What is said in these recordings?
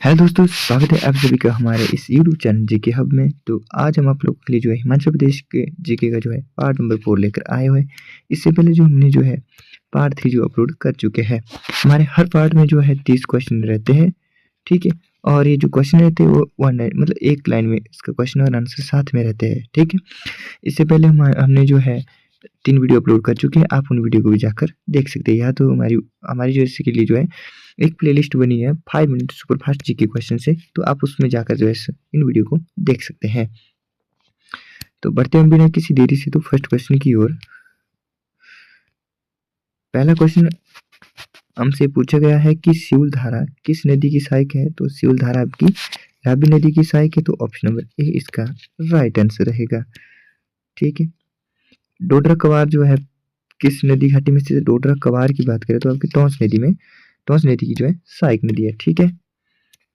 Hello दोस्तों, स्वागत है आप सभी का हमारे इस यूट्यूब चैनल जीके हब में। तो आज हम आप लोगों के लिए जो है हिमाचल प्रदेश के जीके का जो है पार्ट नंबर 4 लेकर आए हुए हैं। इससे पहले जो हमने जो है पार्ट 3 जो अपलोड कर चुके हैं। हमारे हर पार्ट में जो है 30 क्वेश्चन रहते हैं, ठीक है। और ये जो क्वेश्चन रहते हैं वो वन लाइन मतलब एक लाइन में इसका क्वेश्चन और आंसर साथ में रहते हैं, ठीक है। इससे पहले हमने जो है 3 वीडियो अपलोड कर चुके हैं। आप उन वीडियो को भी जाकर देख सकते हैं। या तो हमारी हमारी जो इसके लिए जो है एक प्लेलिस्ट बनी है 5 minute super fast GK question से, तो आप उसमें जाकर जो है इन वीडियो को देख सकते हैं। तो बढ़ते हैं बिना किसी देरी से तो फर्स्ट क्वेश्चन की ओर। पहला क्वेश्चन हमसे पूछा गया है कि सिउल धारा किस नदी की सहायक है। तो सिउल धारा आपकी रावी नदी की सहायक है, तो ऑप्शन नंबर ए इसका राइट आंसर रहेगा, ठीक है। डोडरा कवार जो है किस नदी घाटी में स्थित है। डोडरा कवार की बात करें तो आपकी टॉन्स नदी की जो है सहायक नदी है, ठीक है।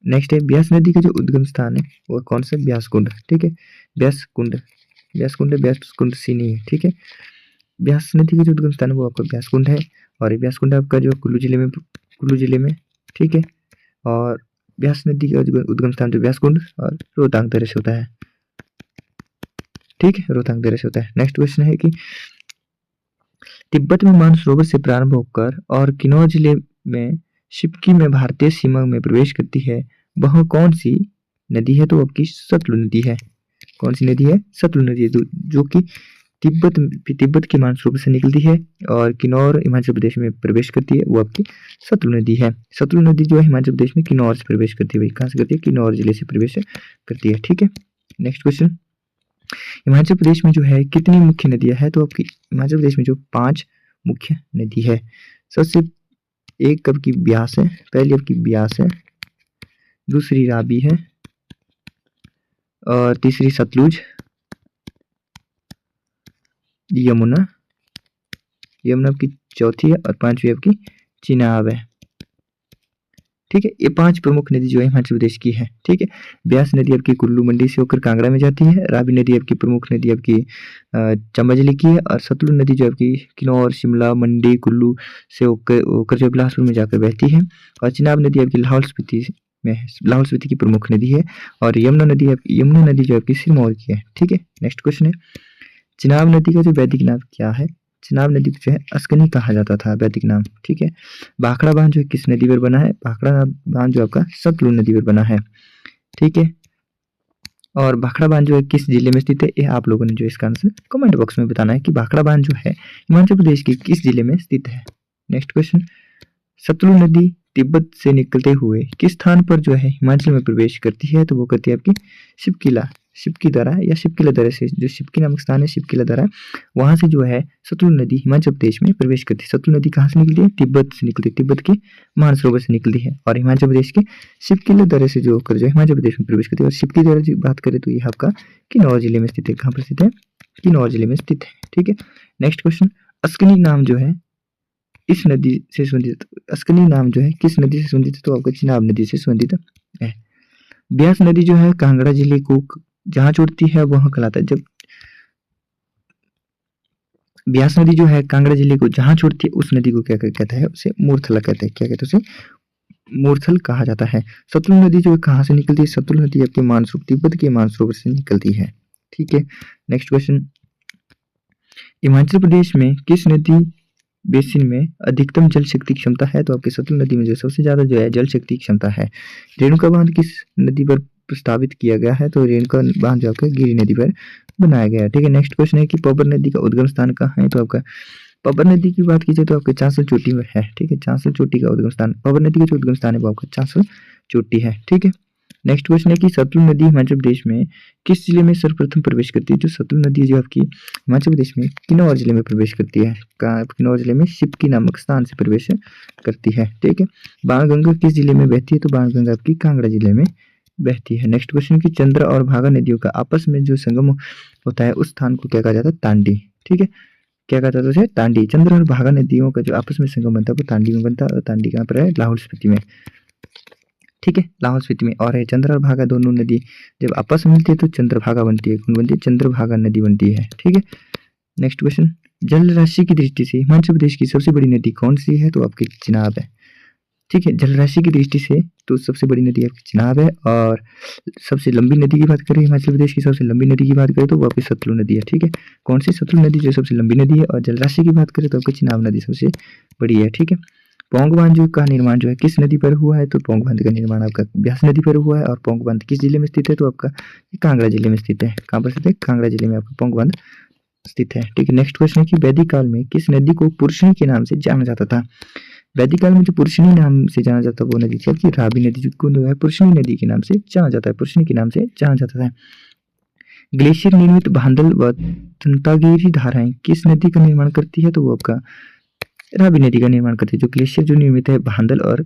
नेक्स्ट है ब्यास नदी का जो उद्गम स्थान है वो कौन सा, ब्यास कुंड, ठीक है। ब्यास कुंड सी नहीं है, ठीक है। ब्यास नदी का जो उद्गम स्थान है वो आपका ब्यास कुंड है, और ये ब्यास कुंड आपका जो कुल्लू जिले में, ठीक है। और ब्यास नदी का जो उद्गम स्थान जो ब्यास कुंड और रोहतांग दर्रे से होता है, ठीक है, रोहतांग दर्रे से होता है। नेक्स्ट क्वेश्चन है कि तिब्बत में मानसरोवर से प्रारंभ होकर और किन्नौर जिले में शिपकी में भारतीय सीमा में प्रवेश करती है, वह कौन सी नदी है। तो आपकी सतलुज नदी है। कौन सी नदी है, सतलुज नदी है, जो कि तिब्बत के मानसरोवर से निकलती है और किन्नौर हिमाचल प्रदेश में प्रवेश करती है, वो आपकी सतलुज नदी है। सतलुज नदी जो है हिमाचल प्रदेश में किन्नौर से प्रवेश करती है, वही कहाँ से करती है, किन्नौर जिले से प्रवेश करती है, ठीक है। नेक्स्ट क्वेश्चन, हिमाचल प्रदेश में जो है कितनी मुख्य नदियां हैं। तो आपकी हिमाचल प्रदेश में जो 5 मुख्य नदी है। सबसे एक आपकी ब्यास है, पहली आपकी ब्यास है, दूसरी रावी है, और तीसरी सतलुज, यमुना आपकी चौथी है, और पांचवी आपकी चिनाब है, ठीक है। ये 5 प्रमुख नदी जो है हिमाचल प्रदेश की है, ठीक है। ब्यास नदी आपकी कुल्लू मंडी से होकर कांगड़ा में जाती है। रावी नदी आपकी प्रमुख नदी आपकी चंबा जिले की है, और सतलुज नदी जो आपकी किन्नौर, शिमला, मंडी, कुल्लू से होकर जो बिलासपुर में जाकर बहती है। और चिनाब नदी आपकी लाहौल स्पीति की प्रमुख नदी है। और यमुना नदी जो आपकी सिरमौर की है, ठीक है। नेक्स्ट क्वेश्चन है, चिनाब नदी का जो वैदिक नाम क्या है। चिनाब नदी को जो है अस्कनी कहा जाता था, वैदिक नाम, ठीक है। भाखड़ा बांध जो है किस नदी पर बना है। भाखड़ा बांध जो आपका सतलुज नदी पर बना है, ठीक है। और भाखड़ा बांध जो है किस जिले में स्थित है, ये आप लोगों ने जो इसका आंसर कमेंट बॉक्स में बताना है कि भाखड़ा बांध जो है हिमाचल प्रदेश के किस जिले में स्थित है। नेक्स्ट क्वेश्चन, सतलुज नदी तिब्बत से निकलते हुए किस स्थान पर जो है हिमाचल में प्रवेश करती है। तो वो करती है आपकी शिपकी दर्रा या शिपकिला दर्रे से, जो शिपकी नामक स्थान है, शिपकिला दर्रा, वहां से जो है सतलुज नदी हिमाचल प्रदेश में प्रवेश करती है। सतलुज नदी कहाँ से निकलती है, तिब्बत से निकलती है, तिब्बत के मानसरोवर से निकलती है, और हिमाचल प्रदेश के शिपकिला दर्रे से जो होकर जो हिमाचल प्रदेश में प्रवेश करती है। और शिपकी दर्रे की बात करें तो ये आपका किन्नौर जिले में स्थित है। कहाँ पर स्थित है, किन्नौर जिले में स्थित है, ठीक है। नेक्स्ट क्वेश्चन, अस्कनी नाम जो है इस नदी से संबंधित, अस्कनी नाम जो है किस नदी से संबंधित है। तो आपका चिनाब नदी से संबंधित है। ब्यास नदी जो है कांगड़ा जिले को जहां छोड़ती है वह कहलाता है, जब ब्यास नदी जो है कांगड़ा जिले को जहां छोड़ती है उस नदी को क्या कहता है, उसे मूर्थला कहते हैं। क्या कहते हैं, उसे मूर्थल कहा जाता है। सतलुज नदी जो है कहाँ से निकलती है। सतलुज नदी आपके मानसरोवर, तिब्बत के मानसरोवर से निकलती है, ठीक है। नेक्स्ट क्वेश्चन, हिमाचल प्रदेश में किस नदी बेसिन में अधिकतम जल शक्ति क्षमता है। तो आपके सतलुज नदी में जो सबसे ज्यादा जो है जल शक्ति क्षमता है। रेणुका बांध किस नदी पर प्रस्तावित किया गया है। तो रेणुका बांध जो आपका गिरी नदी पर बनाया गया है, ठीक है। नेक्स्ट क्वेश्चन है कि पबर नदी का उद्गम स्थान कहाँ है। तो आपका पबर नदी की बात कीजिए तो आपके चांसल चोटी में है, ठीक है। चांसल चोटी का उद्गम स्थान, पबर नदी का जो उद्गम स्थान है वो आपका चांसल चोटी है, ठीक है। नेक्स्ट क्वेश्चन है कि सतलुज नदी हिमाचल प्रदेश में किस जिले में सर्वप्रथम प्रवेश करती है। जो सतलुज नदी जो आपकी हिमाचल प्रदेश में किन्नौर जिले में प्रवेश करती है। किन्नौर जिले में शिपकी नामक स्थान से प्रवेश करती है, ठीक है। बाणगंगा किस जिले में बहती है। तो बाणगंगा आपकी कांगड़ा जिले में बहती है। नेक्स्ट क्वेश्चन की चंद्र और भागा नदियों का आपस में जो संगम होता है उस स्थान को क्या कहा जाता है, तांडी, ठीक है। क्या कहता है उसे, तांडी। चंद्र और भागा नदियों का जो आपस में संगम बनता है वो तांडी में बनता है, और तांडी कहाँ पर है, लाहौल स्पीति में, ठीक है, लाहौल स्पीति में। और चंद्र और भागा दोनों नदी जब आपस में मिलती है तो चंद्रभागा बनती है, कौन बनती है, चंद्रभागा नदी बनती है, ठीक है। नेक्स्ट क्वेश्चन, जल राशि की दृष्टि से हिमाचल प्रदेश की सबसे बड़ी नदी कौन सी है। तो आपकी चिनाब है, ठीक है। जलराशि की दृष्टि से तो सबसे बड़ी नदी आपकी चिनाब है, और सबसे लंबी नदी की बात करें हिमाचल प्रदेश की सबसे लंबी नदी की बात करें तो वो आपकी सतलुज नदी है। ठीक है, कौन सी? सतलुज नदी जो सबसे लंबी नदी है। और जलराशि की बात करें तो आपकी चिनाब नदी सबसे बड़ी है। ठीक है, पौंग बांध जो का निर्माण जो है किस नदी पर हुआ है? तो पौंग बांध का निर्माण आपका ब्यास नदी पर हुआ है। और पौंग बांध किस जिले में स्थित है? तो आपका कांगड़ा जिले में स्थित है। कहाँ पर स्थित है? कांगड़ा जिले में आपका पौंग बांध स्थित है। ठीक है, नेक्स्ट क्वेश्चन है कि वैदिक काल में किस नदी को पुरुषनी के नाम से जाना जाता था? वैदिक काल में जो पुरुषनी नाम से जाना जाता वो नदी थी कि रावी नदी, जिसको जो है पुरुषनी नदी के नाम से जाना जाता है, पुरुषनी के नाम से जाना जाता था। ग्लेशियर निर्मित भांडल व तंतागिरी धाराएं किस नदी का निर्माण करती है? तो वो आपका रावी नदी का निर्माण करती है। जो ग्लेशियर जो निर्मित है भांडल और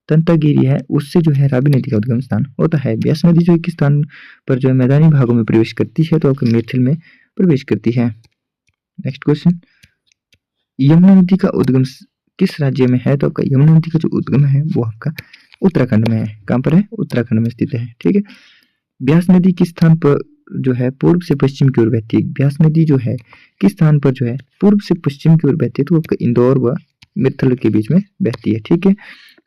तंतागिरी है, उससे जो है रावी नदी का उद्गम स्थान होता है। ब्यास नदी जो किस स्थान पर जो है मैदानी भागों में प्रवेश करती है? तो आपके मैथिल में प्रवेश करती है। नेक्स्ट क्वेश्चन, यमुना नदी का उद्गम किस राज्य में है? तो आपका यमुना नदी का जो उद्गम है वो आपका उत्तराखंड में है। कहाँ पर है? उत्तराखंड में स्थित है। ठीक है, ब्यास नदी किस स्थान पर जो है पूर्व से पश्चिम की ओर बहती है? ब्यास नदी जो है किस स्थान पर जो है पूर्व से पश्चिम की ओर बहती है? तो आपका इंदौर व मित्तल के बीच में बहती है। ठीक है,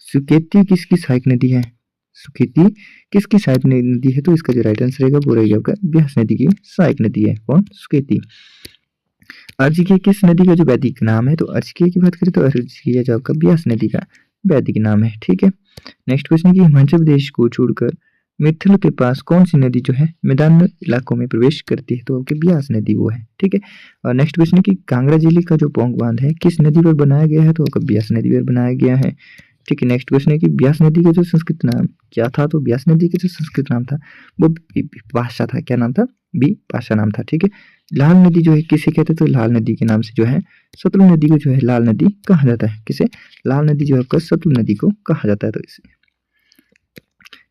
सुकेती किसकी सहायक नदी है? सुकेती किसकी सहायक नदी है? तो इसका जो राइट आंसर रहेगा वो रहेगा आपका ब्यास नदी की सहायक नदी है। कौन? सुकेती। अर्जिके किस नदी का जो वैदिक नाम है? तो अर्जिके की बात करें तो अर्जिके जो आपका ब्यास नदी का वैदिक नाम है। ठीक है, नेक्स्ट क्वेश्चन की हिमाचल प्रदेश को छोड़कर मिथिला के पास कौन सी नदी जो है मैदान इलाकों में प्रवेश करती है? तो आपकी ब्यास नदी वो है। ठीक है, और नेक्स्ट क्वेश्चन है कि कांगड़ा जिले का जो पौंग बांध है किस नदी पर बनाया गया है? तो आपका ब्यास नदी पर बनाया गया है। ठीक है, नेक्स्ट क्वेश्चन है कि ब्यास नदी का जो संस्कृत नाम क्या था? तो ब्यास नदी का जो संस्कृत नाम था वो बिपाशा था। क्या नाम था? बिपाशा नाम था। ठीक है, लाल नदी जो है किसे कहते हैं? तो लाल नदी के नाम से जो है सतलुज नदी को जो है लाल नदी कहा जाता है। किसे? लाल नदी जो है आपका सतलुज नदी को कहा जाता है। तो इसे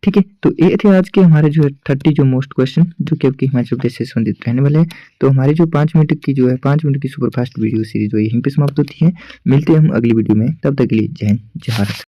ठीक है, तो ये थे आज के हमारे जो है 30 जो मोस्ट क्वेश्चन जो कि आपके हिमाचल प्रदेश से संबंधित रहने वाले हैं। तो हमारी जो 5 मिनट की जो है 5 मिनट की सुपरफास्ट वीडियो सीरीज जो यहीं पे समाप्त होती है। मिलते हैं हम अगली वीडियो में, तब तक के लिए जय हिंद, जय भारत।